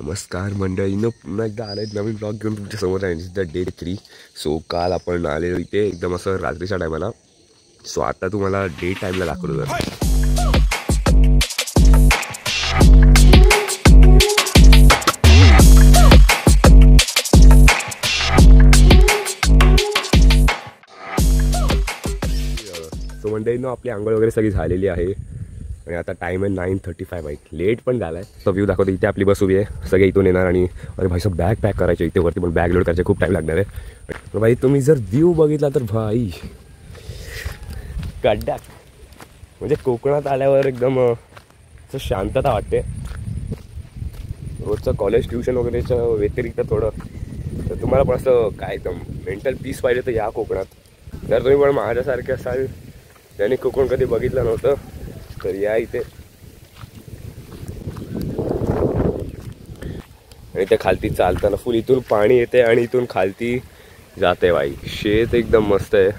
नमस्कार मंडळीनं, पुन्हा एकदा आलं नवीन ब्लॉग घेऊन तुमच्या समोर आहे. डे 3. सो काल आपण आलेलो इथे एकदम असं रात्रीच्या टायमाला. सो आता तुम्हाला डे टाईमला दाखवतो. सो मंडळीनं आपली आंघोळ वगैरे सगळी झालेली आहे आणि आता टाइम आहे 9:35 आहे. लेट पण झाला आहे. तो व्ह्यू दाखवतो. इथे आपली बस उभी आहे. सगळे इथून येणार आणि अरे भाई सब बॅग पॅक करायचे. इथे वरती पण बॅग लोड करायचे. खूप टाईम लागणार आहे. तर भाई तुम्ही जर व्ह्यू बघितला तर भाई कड्डाक, म्हणजे कोकणात आल्यावर एकदम असं शांतता वाटते. रोजचं कॉलेज ट्युशन वगैरेच्या व्यतिरिक्त थोडं तर तुम्हाला पण असं काय एकदम मेंटल पीस पाहिजे तर या कोकणात. जर तुम्ही पण माझ्यासारखे असाल ज्याने कोकण कधी बघितलं नव्हतं तर या इथे. आणि त्या खालती चालताना फुल इथून पाणी येते आणि इथून खालती जाते. बाई शेत एकदम मस्त आहे.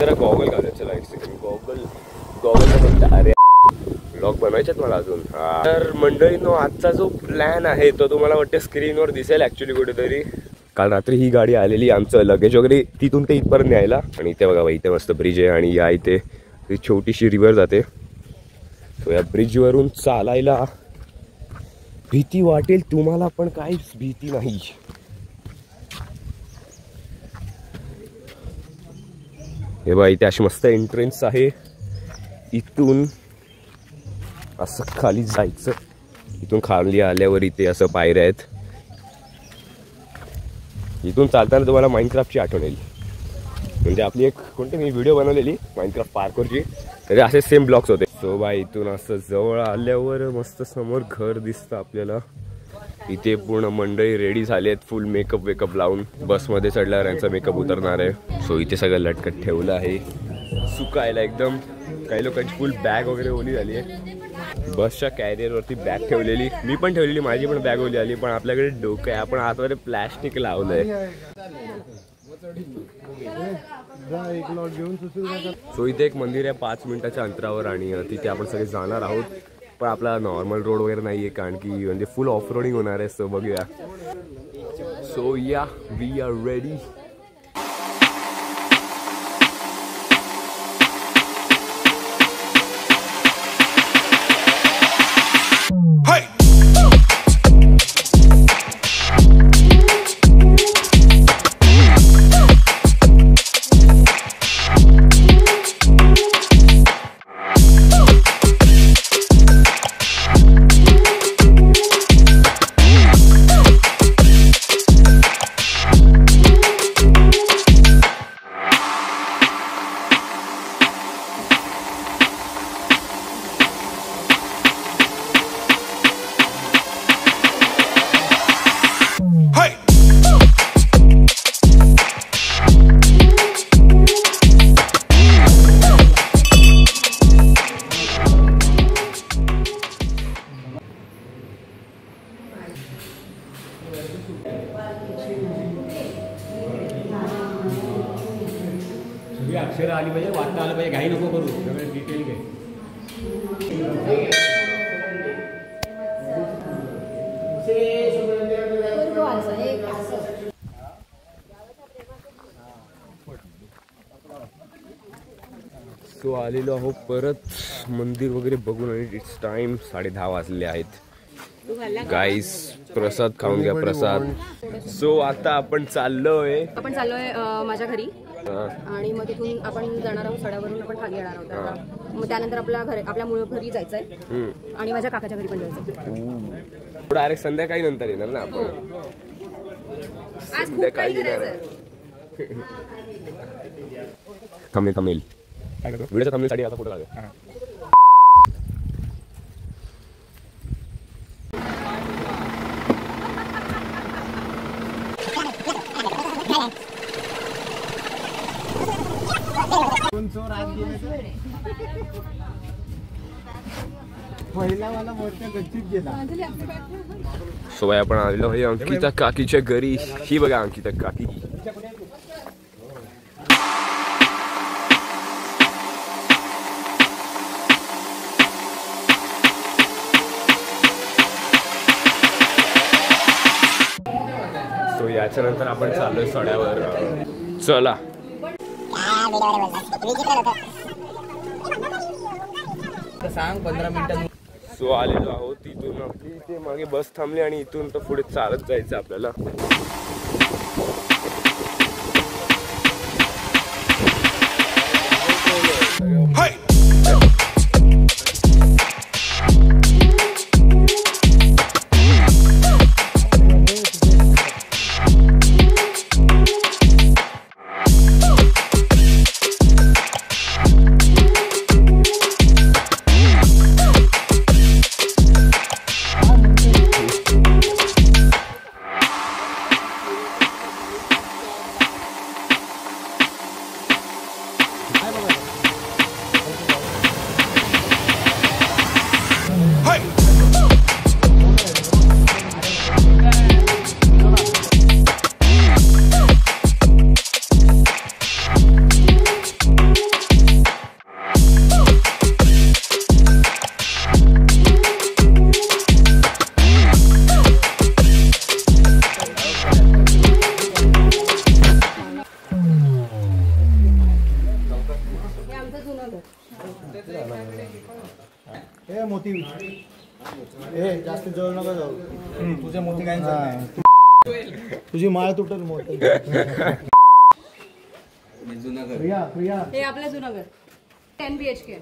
जरा गॉगल घालायचं लाईट. गॉगल अरे ब्लॉग बनवायच्यात मला अजून. तर मंडळींनो, आजचा जो प्लॅन आहे तो तुम्हाला वाटतं स्क्रीनवर दिसेल ॲक्च्युली कुठेतरी. काल रात्री ही गाडी आलेली आमचं लगेज वगैरे तिथून ते इथपर्यंत न्यायला. आणि इथे बघा, इथे मस्त ब्रिज आहे आणि या इथे छोटीशी रिव्हर जाते. सो या ब्रिजवरून चालायला भीती वाटेल तुम्हाला, पण काहीच भीती नाही. हे बघा, इथे अशी मस्त एंट्रन्स आहे. इथून असं खाली जायचं. इथून खाली आल्यावर इथे असं पायऱ्या आहेत. इथून चालताना तुम्हाला माइनक्राफ्टची आठवण येईल. म्हणजे आपली एक कोणती मी व्हिडिओ बनवलेली माइनक्राफ्ट पार्कोरची, तर असे सेम ब्लॉक्स होते. सो बाय इथून असं जवळ आल्यावर मस्त समोर घर दिसतं आपल्याला. इथे पूर्ण मंडळी रेडी झाले आहेत फुल मेकअप लावून. बसमध्ये चढल्यावर यांचा मेकअप उतरणार आहे. सो इथे सगळं लटकट ठेवलं आहे सुकायला एकदम. काही लोकांची फुल बॅग वगैरे ओली झाली आहे. बसच्या कॅरियरवरती बॅग ठेवलेली, मी पण ठेवलेली, माझी पण बॅग ओली आली. पण आपल्याकडे डोकं आहे, आपण आतमध्ये प्लॅस्टिक लावलंय. सो इथे एक मंदिर आहे 5 मिनिटाच्या अंतरावर आणि तिथे आपण सगळे जाणार आहोत. पण आपला नॉर्मल रोड वगैरे नाही आहे, कारण की म्हणजे फुल ऑफ रोडिंग होणार आहे. सो बघूया. सो या वी आर रेडी. अक्षर आली पाहिजे, वाटता आलं पाहिजे, घाई नको करू, सगळं डिटेल घे. सो आलेलो आहो परत मंदिर वगैरे बघून आणि इट्स टाइम 10:30 वाजले आहेत. गाईस प्रसाद खाऊन घ्या, प्रसाद. सो आता आपण चाललोय माझ्या घरी आणि मग तिथून आपण जाणार आहोत सड्यावरून. आपण खाली येणार आहोत. मग त्यानंतर आपल्या मूळ घरी जायचंय आणि माझ्या काकाच्या घरी पण जायचंय. डायरेक्ट संध्याकाळी नंतर येणार ना आपण. संध्याकाळी येणार. थंबनेल व्हिडिओच्या थंबनेलसाठी आता फोटो काढूया. सो आपण आलेलो आहे अंकिता काकीच्या घरी. ही बघा अंकिता काकी. याच्यानंतर आपण चाललोय सड्यावर. चला सांग 15 मिनिटं. सो आलेलो आहोत. इथून आपली इथे मागे बस थांबली आणि इथून तर पुढे चालत जायचं आपल्याला. मोती जास्त जवळ नका जाऊ. तुझे मोती काय तुझी माळ तुटल मोती. प्रिया प्रिया हे आपलं जुनं घर 10 BHK.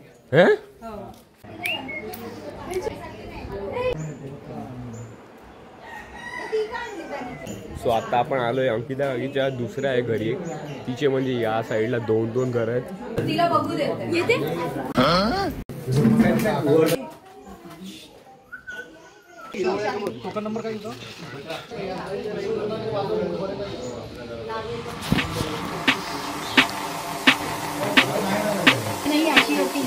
सो आता आपण आलोय अंकिता काकीच्या दुसऱ्या आहे घरी. तिचे म्हणजे या साईडला 2 घर आहेत. तिला बघू दे येते. टोकन नंबर काय होता? नाही अशी होती.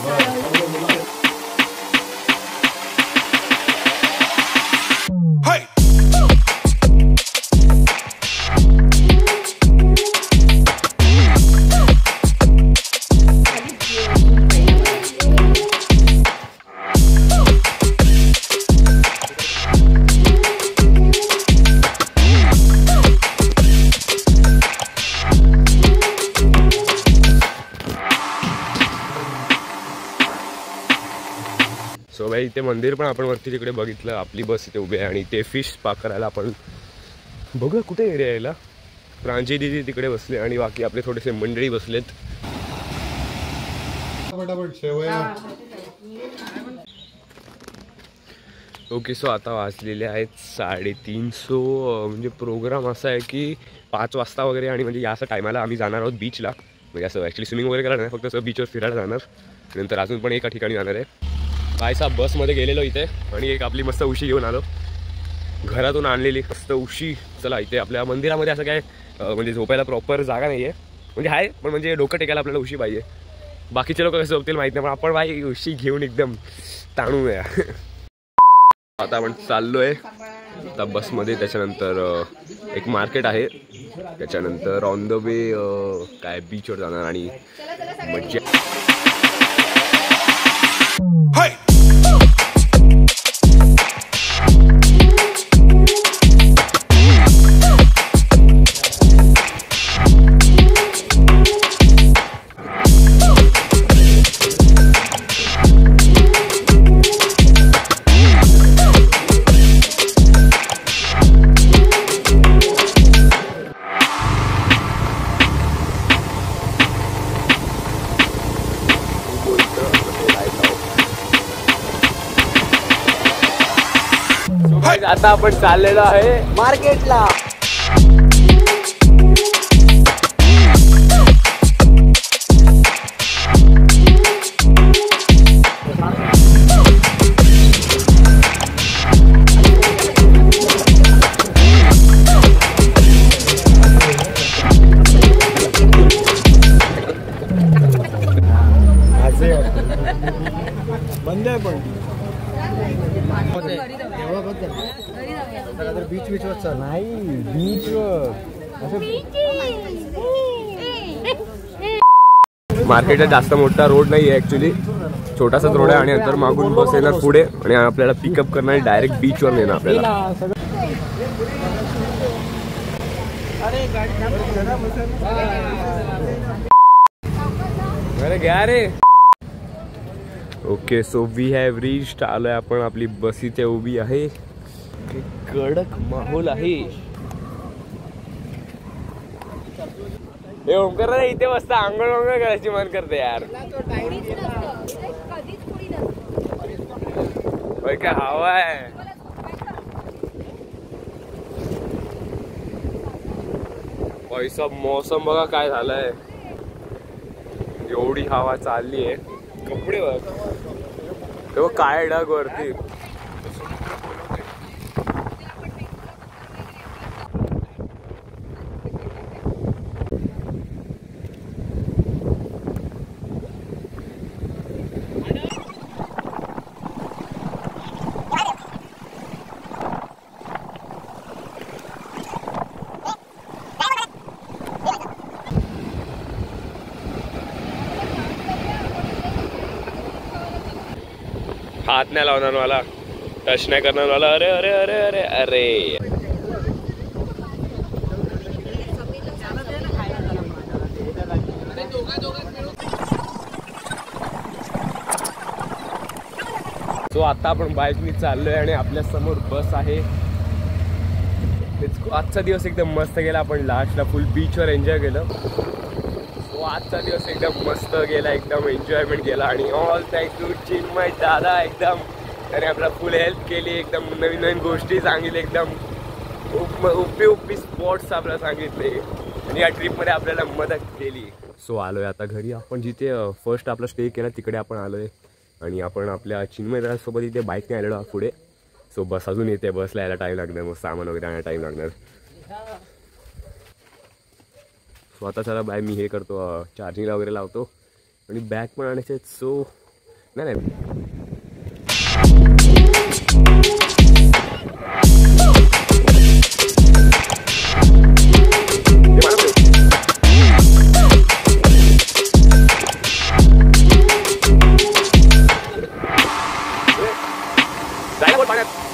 सो भाई इथे मंदिर पण आपण वरती तिकडे बघितलं. आपली बस इथे उभी आहे आणि ते फिश पाक करायला आपण बघूया कुठे एरिया यायला. प्रांजी दिदी तिकडे बसले आणि बाकी आपले थोडेसे मंडळी बसलेत. ओके सो आता वाजलेले आहेत 3:30. म्हणजे प्रोग्राम असा आहे की 5 वाजता वगैरे आणि म्हणजे या असं टायमाला आम्ही जाणार आहोत बीचला. म्हणजे असं ॲक्च्युली स्विमिंग वगैरे करायला नाही, फक्त असं बीचवर फिरायला जाणार. नंतर अजून पण एका ठिकाणी जाणार आहे. भाई साहेब बसमध्ये गेलेलो इथे आणि एक आपली मस्त उशी घेऊन आलो घरातून आणलेली मस्त उशी. चला इथे आपल्या मंदिरामध्ये असं काय म्हणजे झोपायला प्रॉपर जागा नाही आहे. म्हणजे आहे पण म्हणजे डोकं टेकायला आपल्याला उशी पाहिजे. बाकीचे लोक कसं झोपतील माहीत नाही पण आपण भाई उशी घेऊन एकदम ताणूया. आता आपण चाललोय आता बसमध्ये. त्याच्यानंतर एक मार्केट आहे. त्याच्यानंतर ऑन द वे काय बीचवर जाणार आणि मज्जा. आता आपण चाललेलो आहे मार्केटला. बंद आहे पण बीच बीच वर नाही बीचवर. मार्केटला जास्त मोठा रोड नाही आहे ऍक्च्युली, छोटासाच रोड आहे आणि नंतर मागून बस येणार पुढे आणि आपल्याला पिकअप करणार डायरेक्ट बीचवर नेणार आपल्याला. अरे घ्या रे. Okay so we have reached. आलोय आपण. आपली बस इथे उभी आहे. कडक माहोल आहे. हे ओमकार रे इथे बसता आंघोळ वांघोळ करायची मन करते यार. होय काय हवा आहे. पैसा मौसम बघा काय झालंय. एवढी हवा चालली आहे. कपडे बघ तेव्हा काय ढग वरती. हात नाही लावणार मला. टच नाही करणार मला. अरे अरे अरे अरे अरे. सो आता आपण बाईकनी चाललोय आणि आपल्या समोर बस आहे. आजचा दिवस एकदम मस्त गेला. आपण लास्टला फुल बीचवर एन्जॉय केलं. सो आजचा दिवस एकदम मस्त गेला. एकदम एन्जॉयमेंट केला आणि ऑल थँक्स टू चिन्मय दादा. एकदम त्याने आपला फुल हेल्प केली. एकदम नवीन नवीन गोष्टी सांगितल्या. एकदम उपी स्पॉट्स आपल्याला सांगितले आणि या ट्रिपमध्ये आपल्याला मदत केली. सो आलोय आता घरी. आपण जिथे फर्स्ट आपला स्टे केला तिकडे आपण आलोय आणि आपण आपल्या चिन्मय दादासोबत इथे बाईकने आलेलो पुढे. सो बस अजून येते. बसला यायला टाईम लागणार. मग सामान वगैरे आणायला टाईम लागणार. सो आता चला बाय. मी हे करतो चार्जिंगला वगैरे लावतो आणि बॅग पण आणायचे. सो नाही जायला बोल पाण्यात.